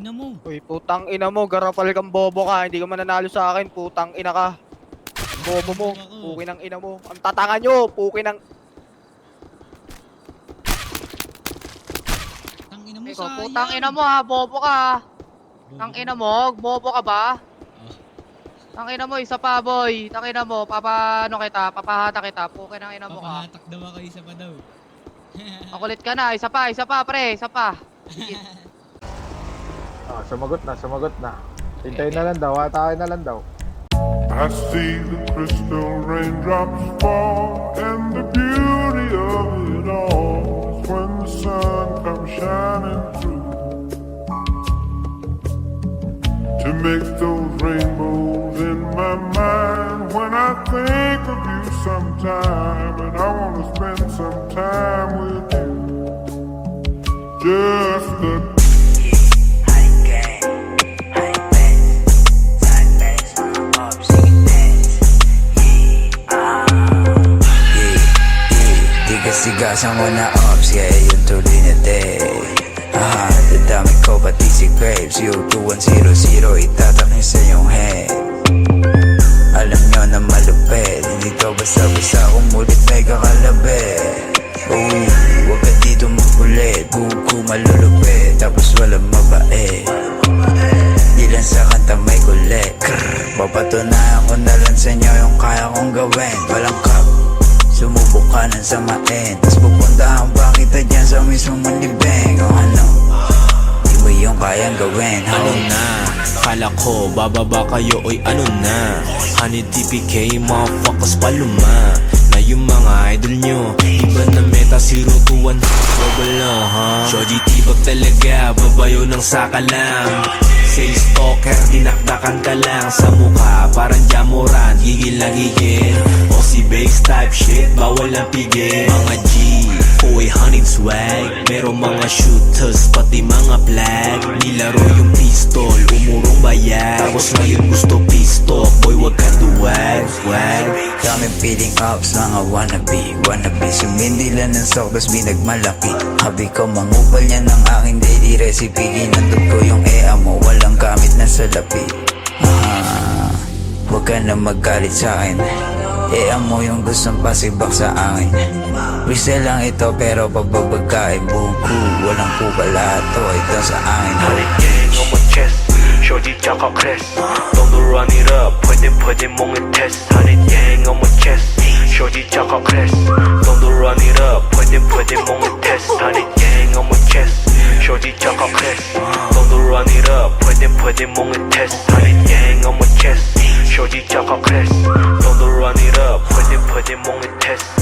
ina mo. Uy, putang ina mo, garapal kang bobo ka. Hindi ka mananalo sa akin, putang ina ka. Bobo mo, pukin ng ina mo. Ang tatanga nyo, pukin ng... Tang ina mo, Ikaw, sayang. putang ina mo ha, bobo ka ha. Tang ina mo, bobo ka ba? Oh. Tang ina mo, isa pa boy. Tang ina mo, papaano kita, papahata kita. Pukin ng ina mo ka. Papahatak daw ako, isa pa daw. Makulit ka na, isa pa pre, isa pa. Sumagot na. Hintayin na lang daw, atakin na lang daw. I see the crystal raindrops fall, and the beauty of it all is when the sun comes shining through to make those rainbows in my mind. When I think of you sometime, and I want to spend some time with you, just the Sigasan mo na ops, yeah, yung tuloy na day. Dadami ko pati si Graves, yung 2100 itatak niya sa iyong head. Alam nyo na malupit, hindi to basta-basta umulit may kakalabit. Uy, huwag ka dito makulit, buko malulupit, tapos walang mabait. Di lang sa kanta may kulit, papatunayan ko na lang sa inyo yung kaya kong gawin. Walang kap, sumubok ka ng samain, tas pupuntahan pa kita dyan sa mismong libeng. O ano, di mo yung kayang gawin. Ano na, kala ko bababa kayo, oy ano na. Honey TPK, motherfuckers paluma. Na yung mga idol nyo, iba na meta 021. Global na ha, Shoji tibag talaga, babayo ng sakalam. Say stalker, dinakdakan ka lang sa mukha, parang jamuran, gigil na gigil. O si base type shit, bawal ang pigil. Mga G, 400 swag, merong mga shooters, pati mga flag. Nilaro yung pistol, umurong bayag. Tapos ngayon gusto pistol, boy wag ka duwag, swag. Daming feeling ups, mga wannabe Sumindila ng sok, tas binagmalaki. Habi ko mangupal niya ng aking daily recipe. Ginandog ko yung ea mo, walang gamit na salapi. Huwag ka na magalit sa'kin. Ea mo yung gustong pasibak sa akin. Whistle lang ito pero pababagkain. Buong crew, walang kubalato. Ito sa akin. Gang on my chest, Shoji tsaka Crest. Don't run it up, pwede mong i-test. Honey gang on my chest, Shoji tsaka Crest. Don't run it up, pwede mong i-test. Honey gang on my chest, Shoji tsaka Crest. Don't run it up, pwede mong i-test. Honey gang on my chest, Shoji tsaka Crest. Don't run it up, pwede mong i-test.